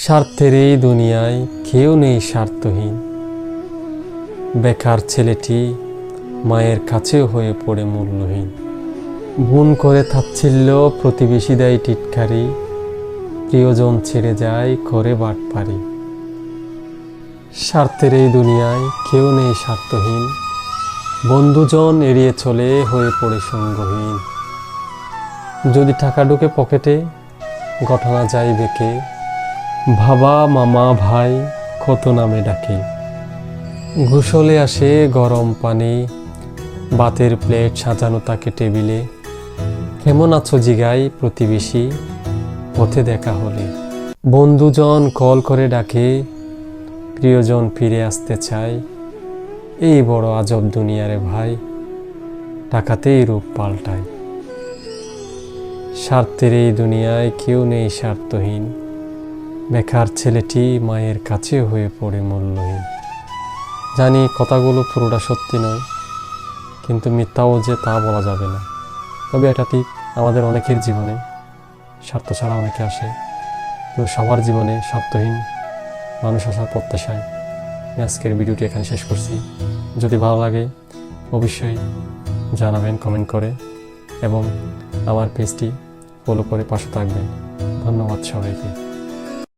স্বার্থের এই দুনিয়ায় কেউ নেই স্বার্থহীন। বেকার ছেলেটি মায়ের কাছেও হয়ে পড়ে মূল্যহীন। ভুল করে তাচ্ছিল্য, প্রতিবেশী দেয় টিটকারি, প্রিয়জন ছেড়ে যায় করে বাটপারি। স্বার্থের এই দুনিয়ায় কেউ নেই স্বার্থহীন। বন্ধুজন এড়িয়ে চলে হয়ে পড়ে সঙ্গহীন। যদি টাকা ঢুকে পকেটে, ঘটনা যায় বেঁকে, বাবা মামা ভাই কত নামে ডাকে। গোসলে আসে গরম পানি, ভাতের প্লেট সাজানো থাকে টেবিলে। কেমন আছো জিগায় প্রতিবেশী পথে দেখা হলে। বন্ধুজন কল করে ডাকে, প্রিয়জন ফিরে আসতে চায়। এই বড় আজব দুনিয়ারে ভাই, টাকাতেই রূপ পাল্টায়। স্বার্থের এই দুনিয়ায় কেউ নেই স্বার্থহীন। বেকার ছেলেটি মায়ের কাছে হয়ে পড়ে মূল্যহীন। জানি কথাগুলো পুরোটা সত্যি নয়, কিন্তু মিথ্যাও যে তা বলা যাবে না। তবে এটা ঠিক, আমাদের অনেকের জীবনে স্বার্থ ছাড়া অনেকে আসে। তো সবার জীবনে স্বার্থহীন মানুষ আসার প্রত্যাশায় আমি আজকের ভিডিওটি এখানে শেষ করছি। যদি ভালো লাগে অবশ্যই জানাবেন কমেন্ট করে, এবং আমার পেজটি ফলো করে পাশে থাকবেন। ধন্যবাদ সবাইকে।